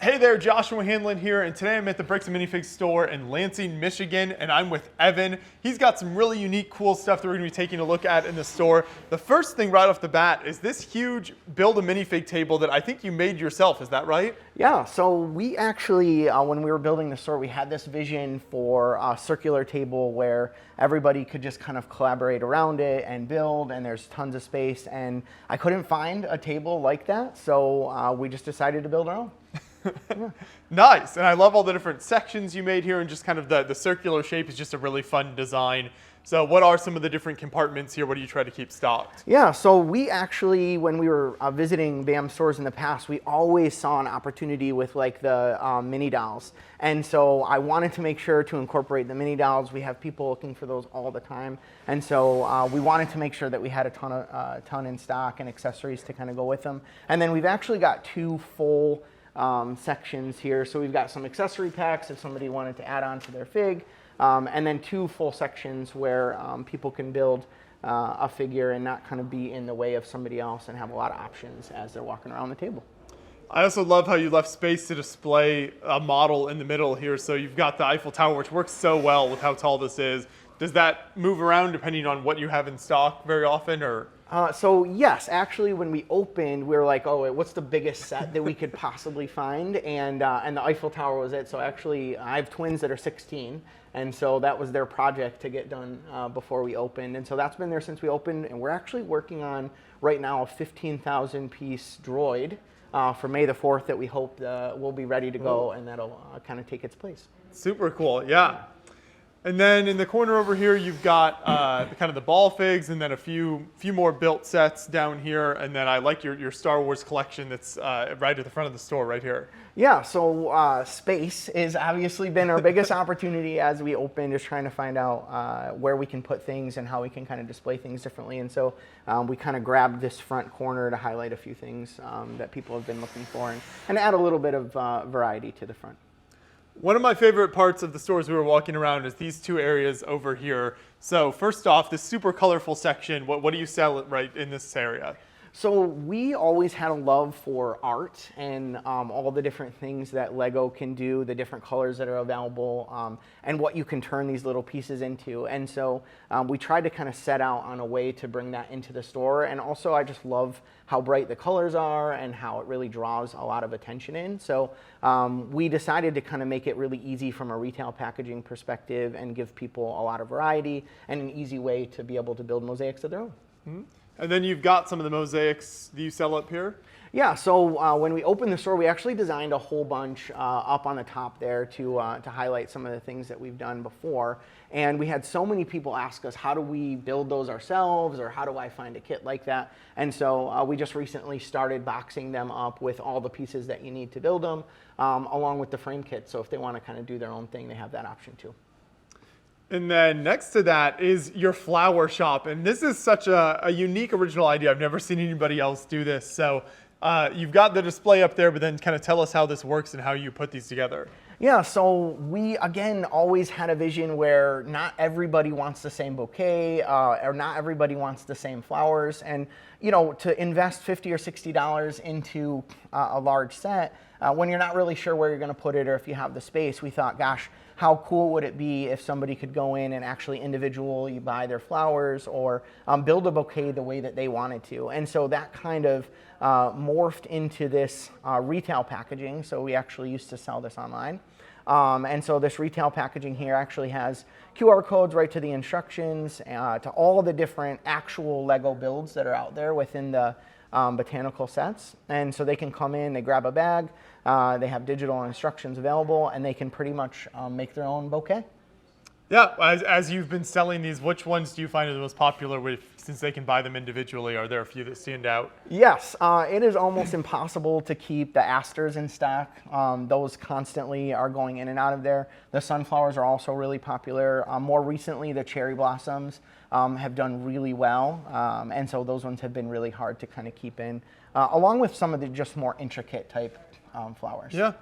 Hey there, Joshua Hanlon here, and today I'm at the Bricks and Minifigs store in Lansing, Michigan, and I'm with Evan. He's got some really unique, cool stuff that we're going to be taking a look at in the store. The first thing right off the bat is this huge Build-A-Minifig table that I think you made yourself, is that right? Yeah, so we actually, when we were building the store, we had this vision for a circular table where everybody could just kind of collaborate around it and build, and there's tons of space, and I couldn't find a table like that, so we just decided to build our own. Yeah. Nice, and I love all the different sections you made here, and just kind of the circular shape is just a really fun design. So what are some of the different compartments here? What do you try to keep stocked? Yeah, so we actually, when we were visiting BAM stores in the past, we always saw an opportunity with like the mini dolls. And so I wanted to make sure to incorporate the mini dolls. We have people looking for those all the time. And so we wanted to make sure that we had a ton in stock and accessories to kind of go with them. And then we've actually got two full sections here. So we've got some accessory packs if somebody wanted to add on to their fig. And then two full sections where people can build a figure and not kind of be in the way of somebody else and have a lot of options as they're walking around the table. I also love how you left space to display a model in the middle here. So you've got the Eiffel Tower, which works so well with how tall this is. Does that move around depending on what you have in stock very often, or? So yes, actually when we opened, we were like, oh, what's the biggest set that we could possibly find? And the Eiffel Tower was it. So actually I have twins that are 16. And so that was their project to get done before we opened. And so that's been there since we opened. And we're actually working on right now a 15,000 piece droid for May the 4th that we hope will be ready to go, and that'll kind of take its place. Super cool, yeah. And then in the corner over here, you've got kind of the ball figs, and then a few more built sets down here. And then I like your Star Wars collection that's right at the front of the store right here. Yeah, so space has obviously been our biggest opportunity as we open, just trying to find out where we can put things and how we can kind of display things differently. And so we kind of grabbed this front corner to highlight a few things that people have been looking for and add a little bit of variety to the front. One of my favorite parts of the stores we were walking around is these two areas over here. So first off, this super colorful section, what do you sell right in this area? So we always had a love for art and all the different things that Lego can do, the different colors that are available, and what you can turn these little pieces into. And so we tried to kind of set out on a way to bring that into the store. And also I just love how bright the colors are and how it really draws a lot of attention in. So we decided to kind of make it really easy from a retail packaging perspective and give people a lot of variety and an easy way to be able to build mosaics of their own. Mm-hmm. And then you've got some of the mosaics that you sell up here? Yeah, so when we opened the store, we actually designed a whole bunch up on the top there to highlight some of the things that we've done before. And we had so many people ask us, how do we build those ourselves, or how do I find a kit like that? And so we just recently started boxing them up with all the pieces that you need to build them, along with the frame kit. So if they want to kind of do their own thing, they have that option too. And then next to that is your flower shop. And this is such a unique original idea. I've never seen anybody else do this. So you've got the display up there, but then kind of tell us how this works and how you put these together. Yeah, so we, again, always had a vision where not everybody wants the same bouquet, or not everybody wants the same flowers. And, you know, to invest $50 or $60 into a large set, when you're not really sure where you're going to put it or if you have the space, we thought, gosh, how cool would it be if somebody could go in and actually individually buy their flowers or build a bouquet the way that they wanted to. And so that kind of morphed into this retail packaging. So we actually used to sell this online. And so this retail packaging here actually has QR codes right to the instructions, to all the different actual Lego builds that are out there within the botanical sets. And so they can come in, they grab a bag, they have digital instructions available, and they can pretty much make their own bouquet. Yeah, as you've been selling these, which ones do you find are the most popular since they can buy them individually? Are there a few that stand out? Yes, it is almost impossible to keep the asters in stock. Those constantly are going in and out of there. The sunflowers are also really popular. More recently, the cherry blossoms have done really well, and so those ones have been really hard to kind of keep in, along with some of the just more intricate type flowers. Yeah.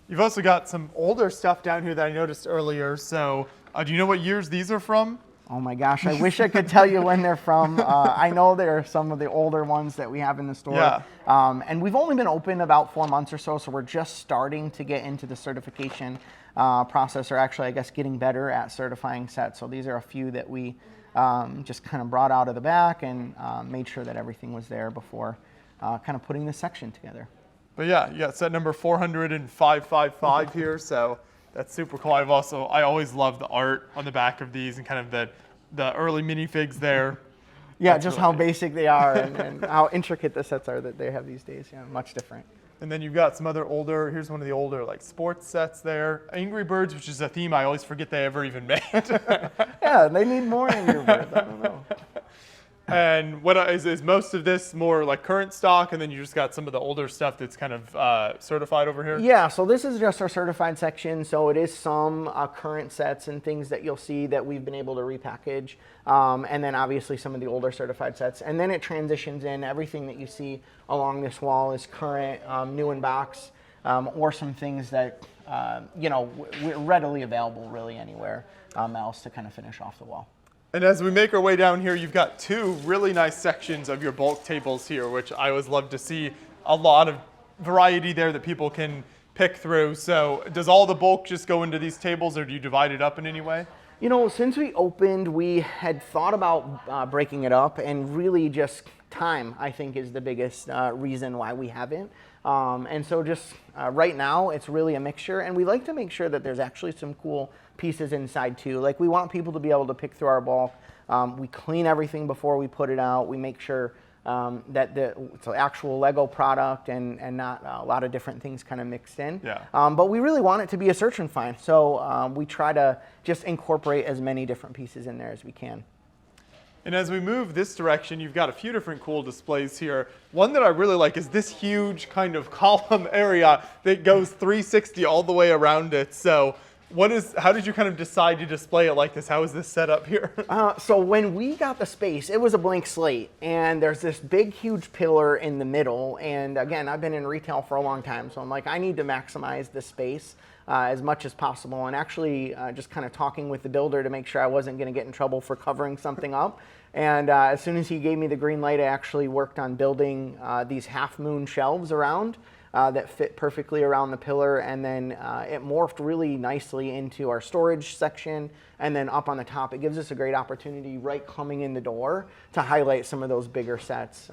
You've also got some older stuff down here that I noticed earlier. So do you know what years these are from? Oh my gosh, I wish I could tell you when they're from. I know they're some of the older ones that we have in the store. Yeah. And we've only been open about 4 months or so, so we're just starting to get into the certification process, or actually, I guess, getting better at certifying sets. So these are a few that we just kind of brought out of the back and made sure that everything was there before kind of putting this section together. But yeah, you got set number 400-555 here, so that's super cool. I always love the art on the back of these and kind of the early minifigs there. Yeah, That's just really how neat. basic they are and how intricate the sets are that they have these days. Yeah, much different. And then you've got some other older, here's one of the older like sports sets there. Angry Birds, which is a theme I always forget they ever even made. Yeah, they need more Angry Birds. I don't know. And what is most of this more like current stock, and then you just got some of the older stuff that's kind of certified over here? Yeah, so this is just our certified section. So it is some current sets and things that you'll see that we've been able to repackage. And then obviously some of the older certified sets. And then it transitions in. Everything that you see along this wall is current, new in box, or some things that, we're readily available really anywhere else to kind of finish off the wall. And as we make our way down here, you've got two really nice sections of your bulk tables here, which I always love to see a lot of variety there that people can pick through. So does all the bulk just go into these tables, or do you divide it up in any way? You know, since we opened, we had thought about breaking it up, and really just time, I think, is the biggest reason why we haven't. And so just right now, it's really a mixture, and we like to make sure that there's actually some cool pieces inside too. Like, we want people to be able to pick through our bulk. We clean everything before we put it out. We make sure that it's an actual Lego product and not a lot of different things kind of mixed in. Yeah. But we really want it to be a search and find. So we try to just incorporate as many different pieces in there as we can. And as we move this direction, you've got a few different cool displays here. One that I really like is this huge kind of column area that goes 360 all the way around it. So how did you kind of decide to display it like this? How is this set up here? So when we got the space, it was a blank slate, and there's this big, huge pillar in the middle. And again, I've been in retail for a long time, so I'm like, I need to maximize the space as much as possible. And actually, just kind of talking with the builder to make sure I wasn't going to get in trouble for covering something up. And as soon as he gave me the green light, I actually worked on building these half-moon shelves around. That fit perfectly around the pillar, and then it morphed really nicely into our storage section, and then up on the top it gives us a great opportunity right coming in the door to highlight some of those bigger sets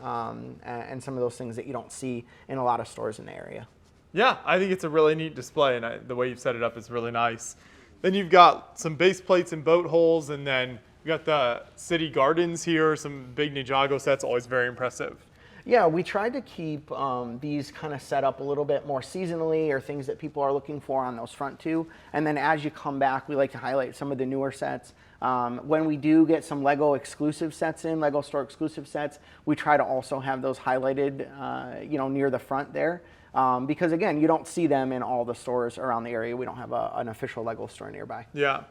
and some of those things that you don't see in a lot of stores in the area. Yeah, I think it's a really neat display, and the way you've set it up is really nice. Then you've got some base plates and boat holes, and then you've got the city gardens here, some big Ninjago sets, always very impressive. Yeah, we tried to keep these kind of set up a little bit more seasonally, or things that people are looking for on those front two. And then as you come back, we like to highlight some of the newer sets. When we do get some Lego exclusive sets in, Lego store exclusive sets, we try to also have those highlighted, near the front there. Because again, you don't see them in all the stores around the area. We don't have an official Lego store nearby. Yeah.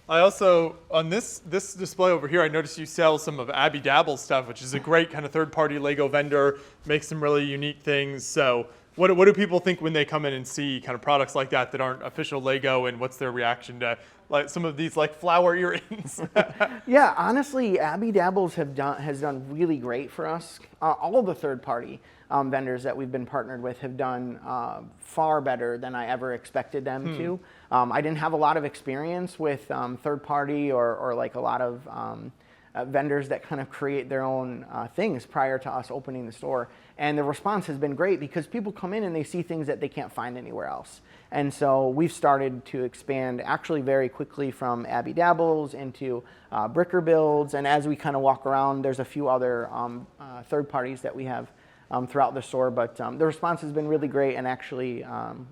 I also, on this display over here, I noticed you sell some of Abby Dabble's stuff, which is a great kind of third-party Lego vendor, makes some really unique things. So what do people think when they come in and see kind of products like that aren't official Lego, and what's their reaction to like some of these like flower earrings? Yeah, honestly, Abby Dabbles has done really great for us. All of the third-party vendors that we've been partnered with have done far better than I ever expected them to. I didn't have a lot of experience with third-party or like a lot of vendors that kind of create their own things prior to us opening the store. And the response has been great because people come in and they see things that they can't find anywhere else. And so we've started to expand actually very quickly from Abby Dabbles into Bricker Builds. And as we kind of walk around, there's a few other third parties that we have throughout the store. But the response has been really great, and actually,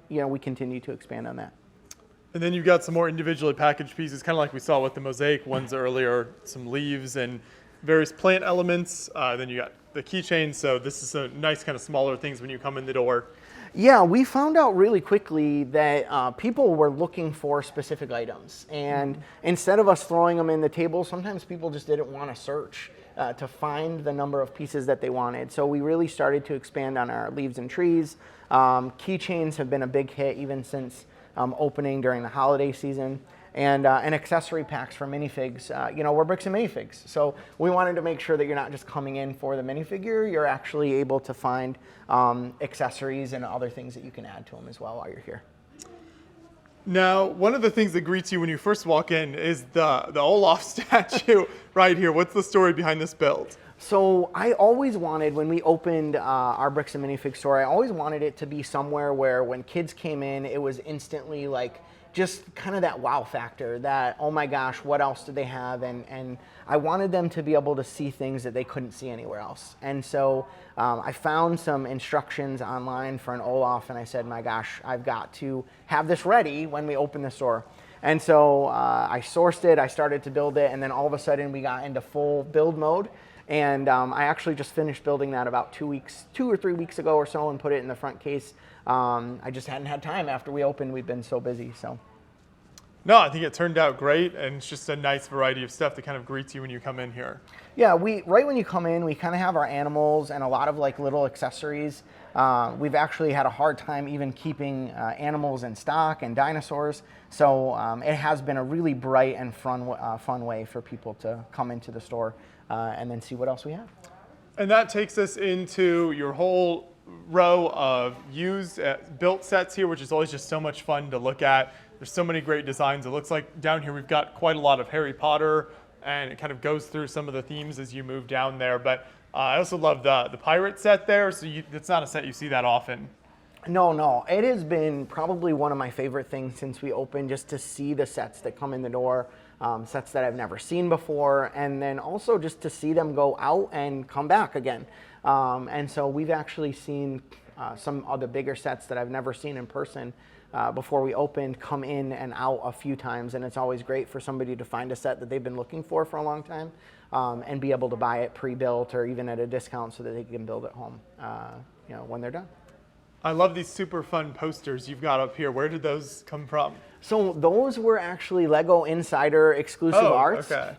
we continue to expand on that. And then you've got some more individually packaged pieces, kind of like we saw with the mosaic ones earlier, some leaves and various plant elements. Then you got the keychains, so this is a nice kind of smaller things when you come in the door. Yeah, we found out really quickly that people were looking for specific items. And instead of us throwing them in the table, sometimes people just didn't want to search to find the number of pieces that they wanted. So we really started to expand on our leaves and trees. Keychains have been a big hit even since opening during the holiday season. and accessory packs for minifigs. We're Bricks and Minifigs, so we wanted to make sure that you're not just coming in for the minifigure, you're actually able to find accessories and other things that you can add to them as well while you're here. Now, one of the things that greets you when you first walk in is the Olaf statue right here. What's the story behind this build? So I always wanted, when we opened our Bricks and Minifig store, I always wanted it to be somewhere where when kids came in, it was instantly like just kind of that wow factor, that, oh my gosh, what else do they have? And I wanted them to be able to see things that they couldn't see anywhere else. And so I found some instructions online for an Olaf, and I said, my gosh, I've got to have this ready when we open the store. And so I sourced it, I started to build it, and then all of a sudden we got into full build mode. And I actually just finished building that about 2 or 3 weeks ago or so, and put it in the front case. I just hadn't had time after we opened. We've been so busy. So. No, I think it turned out great, and it's just a nice variety of stuff that kind of greets you when you come in here. Yeah, right when you come in, we kind of have our animals and a lot of like little accessories. We've actually had a hard time even keeping animals in stock and dinosaurs. So it has been a really bright and fun way for people to come into the store and then see what else we have. And that takes us into your whole row of used built sets here, which is always just so much fun to look at. There's so many great designs. It looks like down here we've got quite a lot of Harry Potter, and it kind of goes through some of the themes as you move down there. But I also love the pirate set there, so it's not a set you see that often. No. It has been probably one of my favorite things since we opened, just to see the sets that come in the door, sets that I've never seen before, and then also just to see them go out and come back again. And so we've actually seen some of the bigger sets that I've never seen in person before we opened come in and out a few times, and it's always great for somebody to find a set that they've been looking for a long time and be able to buy it pre-built or even at a discount so that they can build at home when they're done. I love these super fun posters you've got up here. Where did those come from? So those were actually Lego Insider exclusive arts. Okay.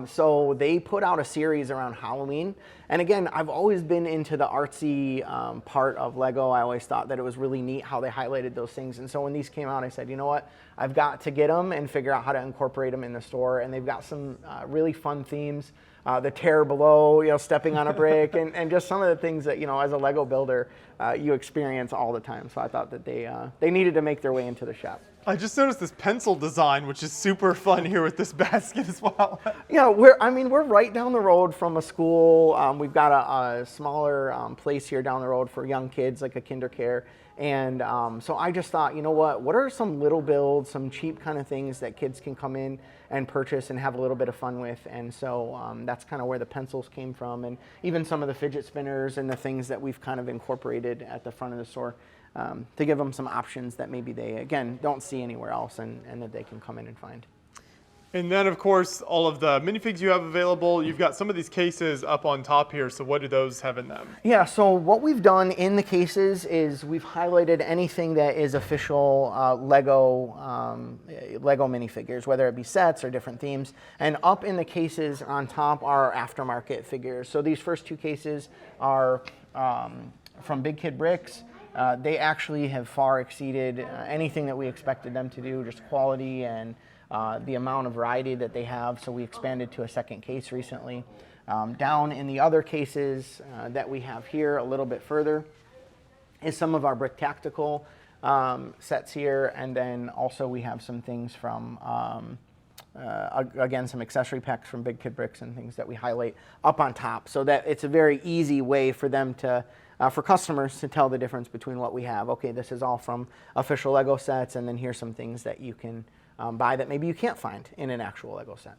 So they put out a series around Halloween. And again, I've always been into the artsy part of Lego. I always thought that it was really neat how they highlighted those things. And so when these came out, I said, you know what? I've got to get them and figure out how to incorporate them in the store. And they've got some really fun themes. The tear below, stepping on a brick, and just some of the things that, as a Lego builder, you experience all the time. So I thought that they needed to make their way into the shop. I just noticed this pencil design, which is super fun here with this basket as well. Yeah, we're right down the road from a school. We've got a smaller place here down the road for young kids, like a kinder care. And so I just thought, you know what are some little builds, some cheap kind of things that kids can come in and purchase and have a little bit of fun with. And so that's kind of where the pencils came from, and even some of the fidget spinners and the things that we've kind of incorporated at the front of the store to give them some options that maybe they, again, don't see anywhere else and that they can come in and find. And then, of course, all of the minifigs you have available. You've got some of these cases up on top here, so what do those have in them? Yeah, so what we've done in the cases is we've highlighted anything that is official Lego minifigures, whether it be sets or different themes. And up in the cases on top are aftermarket figures. So these first two cases are from Big Kid Bricks. They actually have far exceeded anything that we expected them to do, just quality and the amount of variety that they have. So we expanded to a second case recently. Down in the other cases that we have here a little bit further is some of our Brick Tactical sets here. And then also we have some things from, again, some accessory packs from Big Kid Bricks and things that we highlight up on top, so that it's a very easy way for them to for customers to tell the difference between what we have. Okay, this is all from official Lego sets, and then here's some things that you can buy that maybe you can't find in an actual Lego set.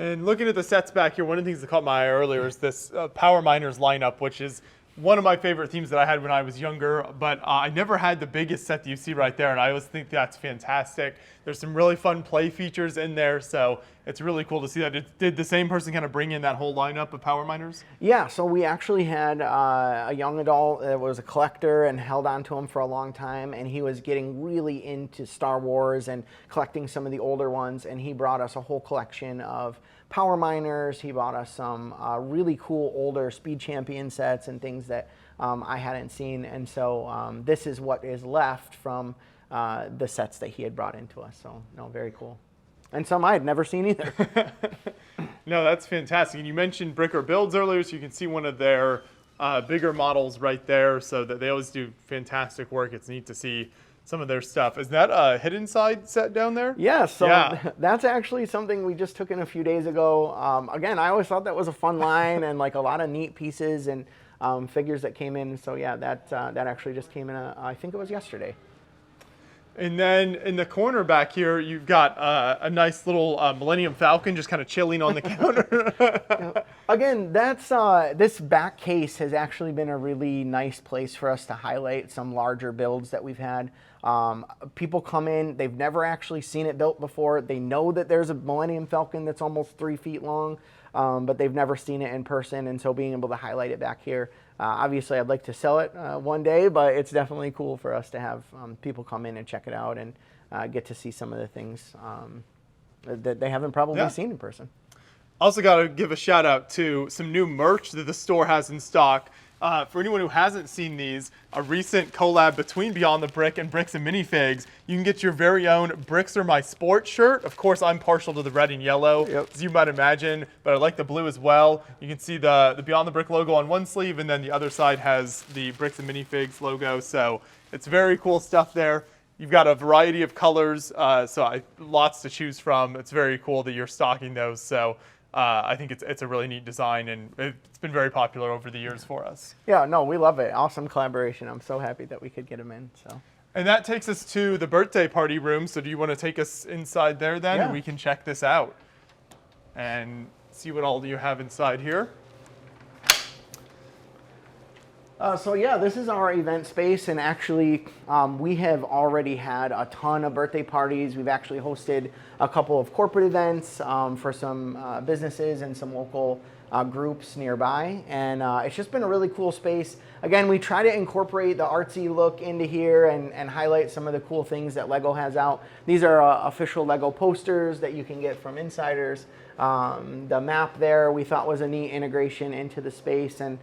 And looking at the sets back here, one of the things that caught my eye earlier is this Power Miners lineup, which is one of my favorite themes that I had when I was younger, but I never had the biggest set that you see right there, and I always think that's fantastic. There's some really fun play features in there, so it's really cool to see that. Did the same person kind of bring in that whole lineup of Power Miners? Yeah, so we actually had a young adult that was a collector and held on to him for a long time, and he was getting really into Star Wars and collecting some of the older ones, and he brought us a whole collection of Power Miners. He bought us some really cool older Speed Champion sets and things that I hadn't seen. And so this is what is left from the sets that he had brought into us. So no, very cool. And some I had never seen either. No, that's fantastic. And you mentioned Bricker Builds earlier, so you can see one of their bigger models right there. So that they always do fantastic work. It's neat to see some of their stuff. Is that a hidden side set down there? Yeah, so that's actually something we just took in a few days ago. Again, I always thought that was a fun line and like a lot of neat pieces and figures that came in. So yeah, that actually just came in, I think it was yesterday. And then in the corner back here, you've got a nice little Millennium Falcon just kind of chilling on the counter. Again, that's this back case has actually been a really nice place for us to highlight some larger builds that we've had. People come in, they've never actually seen it built before. They know that there's a Millennium Falcon that's almost 3 feet long, but they've never seen it in person, and so being able to highlight it back here. Obviously, I'd like to sell it one day, but it's definitely cool for us to have people come in and check it out and get to see some of the things that they haven't probably seen in person. Also got to give a shout out to some new merch that the store has in stock. For anyone who hasn't seen these, a recent collab between Beyond the Brick and Bricks and Minifigs, you can get your very own Bricks Are My Sport shirt. Of course, I'm partial to the red and yellow, as you might imagine, but I like the blue as well. You can see the Beyond the Brick logo on one sleeve, and then the other side has the Bricks and Minifigs logo, so it's very cool stuff there. You've got a variety of colors, lots to choose from. It's very cool that you're stocking those, so I think it's a really neat design, and it's been very popular over the years for us. Yeah, no, we love it. Awesome collaboration. I'm so happy that we could get them in. So. And that takes us to the birthday party room. So do you want to take us inside there then? Yeah. And we can check this out and see what all you have inside here. So yeah, this is our event space, and actually we have already had a ton of birthday parties. We've actually hosted a couple of corporate events for some businesses and some local groups nearby, and it's just been a really cool space. Again, we try to incorporate the artsy look into here and highlight some of the cool things that LEGO has out. These are official LEGO posters that you can get from Insiders. The map there we thought was a neat integration into the space, and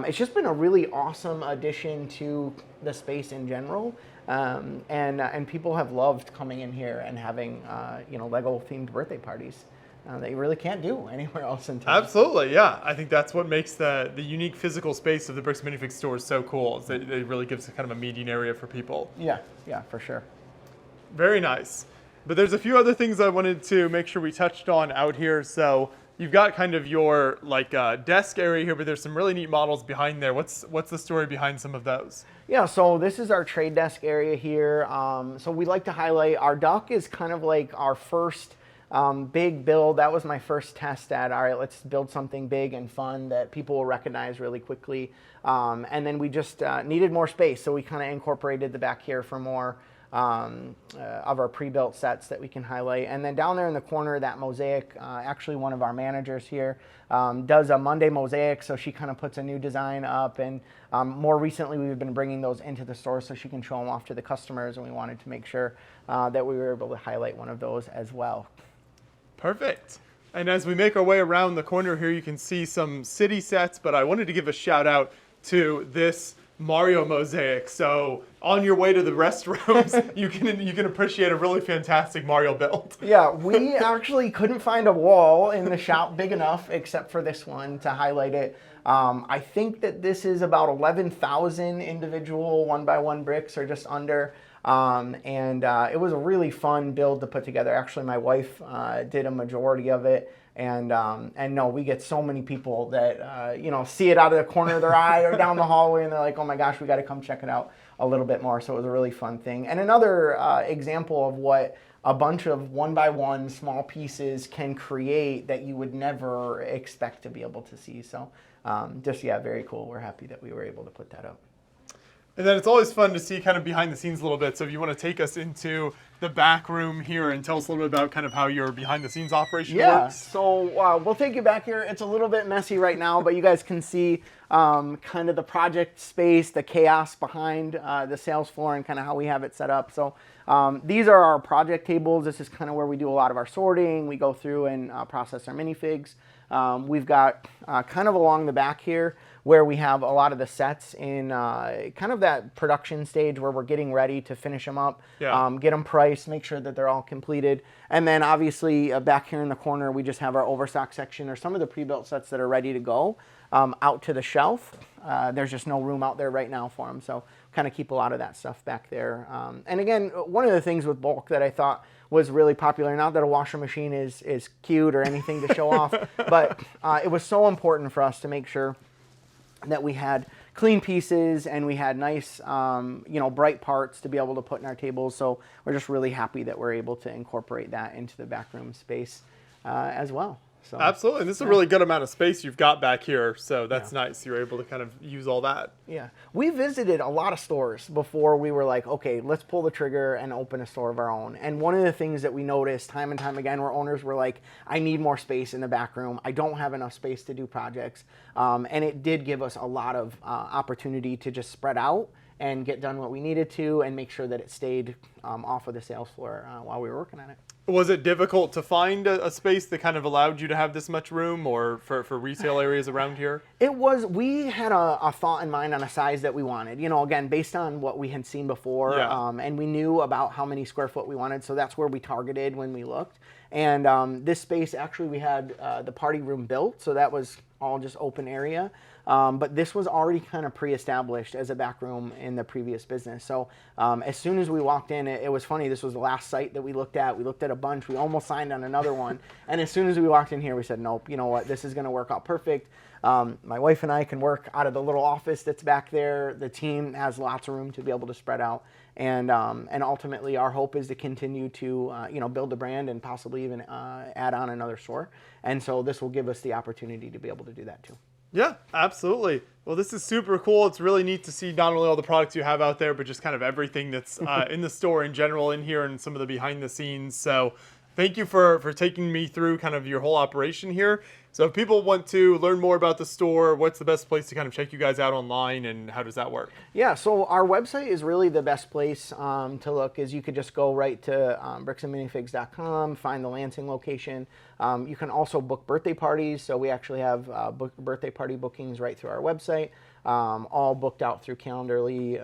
it's just been a really awesome addition to the space in general, and people have loved coming in here and having LEGO themed birthday parties that you really can't do anywhere else in town. Absolutely, yeah. I think that's what makes the unique physical space of the Bricks Minifig stores so cool. Is that it really gives kind of a meeting area for people. Yeah, for sure. Very nice. But there's a few other things I wanted to make sure we touched on out here. So you've got kind of your desk area here, but there's some really neat models behind there. What's the story behind some of those? Yeah, so this is our trade desk area here. So we like to highlight our duck is kind of like our first big build. That was my first test at, all right, let's build something big and fun that people will recognize really quickly. And then we just needed more space, so we kind of incorporated the back here for more of our pre-built sets that we can highlight. And then down there in the corner, that mosaic, actually one of our managers here does a Monday mosaic, so she kind of puts a new design up. And more recently, we've been bringing those into the store so she can show them off to the customers, and we wanted to make sure that we were able to highlight one of those as well. Perfect. And as we make our way around the corner here, you can see some city sets, but I wanted to give a shout out to this Mario mosaic. So on your way to the restrooms, you can appreciate a really fantastic Mario build. Yeah, we actually couldn't find a wall in the shop big enough except for this one to highlight it. I think that this is about 11,000 individual 1x1 bricks, or just under. It was a really fun build to put together. Actually, my wife did a majority of it. And no, we get so many people that see it out of the corner of their eye or down the hallway, and they're like, oh my gosh, we got to come check it out a little bit more. So it was a really fun thing. And another example of what a bunch of 1x1 small pieces can create that you would never expect to be able to see. So very cool. We're happy that we were able to put that up. And then it's always fun to see kind of behind the scenes a little bit. So if you want to take us into the back room here and tell us a little bit about kind of how your behind the scenes operation works. So we'll take you back here. It's a little bit messy right now, but you guys can see kind of the project space, the chaos behind the sales floor, and kind of how we have it set up. So these are our project tables. This is kind of where we do a lot of our sorting. We go through and process our minifigs. We've got kind of along the back here where we have a lot of the sets in kind of that production stage where we're getting ready to finish them up, get them priced, make sure that they're all completed. And then obviously back here in the corner, we just have our overstock section or some of the pre-built sets that are ready to go out to the shelf. There's just no room out there right now for them. So kind of keep a lot of that stuff back there. And again, one of the things with bulk that I thought was really popular, not that a washer machine is cute or anything to show off, but it was so important for us to make sure that we had clean pieces and we had nice, bright parts to be able to put in our tables. So we're just really happy that we're able to incorporate that into the backroom space as well. So, absolutely. And this is a really good amount of space you've got back here. So that's nice. You're able to kind of use all that. Yeah. We visited a lot of stores before we were like, okay, let's pull the trigger and open a store of our own. And one of the things that we noticed time and time again where owners were like, I need more space in the back room. I don't have enough space to do projects. And it did give us a lot of opportunity to just spread out and get done what we needed to and make sure that it stayed off of the sales floor while we were working on it. Was it difficult to find a space that kind of allowed you to have this much room or for resale areas around here? It was, we had a thought in mind on a size that we wanted, again, based on what we had seen before. And we knew about how many square foot we wanted. So that's where we targeted when we looked. And this space, actually, we had the party room built. So that was all just open area. But this was already kind of pre-established as a back room in the previous business. So as soon as we walked in, it was funny. This was the last site that we looked at. We looked at a bunch. We almost signed on another one. And as soon as we walked in here, we said, nope, you know what? This is going to work out perfect. My wife and I can work out of the little office that's back there. The team has lots of room to be able to spread out. And ultimately, our hope is to continue to build a brand and possibly even add on another store. And so this will give us the opportunity to be able to do that too. Yeah, absolutely. Well, this is super cool. It's really neat to see not only all the products you have out there, but just kind of everything that's in the store in general in here and some of the behind the scenes. So thank you for taking me through kind of your whole operation here. So if people want to learn more about the store, what's the best place to kind of check you guys out online and how does that work? Yeah, so our website is really the best place to look. Is you could just go right to bricksandminifigs.com, find the Lansing location. You can also book birthday parties. So we actually have birthday party bookings right through our website, all booked out through Calendarly.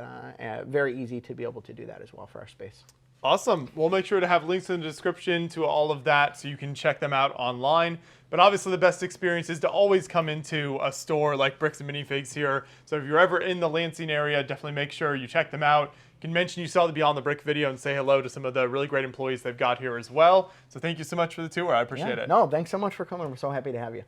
Very easy to be able to do that as well for our space. Awesome. We'll make sure to have links in the description to all of that so you can check them out online. But obviously the best experience is to always come into a store like Bricks and Minifigs here. So if you're ever in the Lansing area, definitely make sure you check them out. You can mention you saw the Beyond the Brick video and say hello to some of the really great employees they've got here as well. So thank you so much for the tour. I appreciate it. No, thanks so much for coming. We're so happy to have you.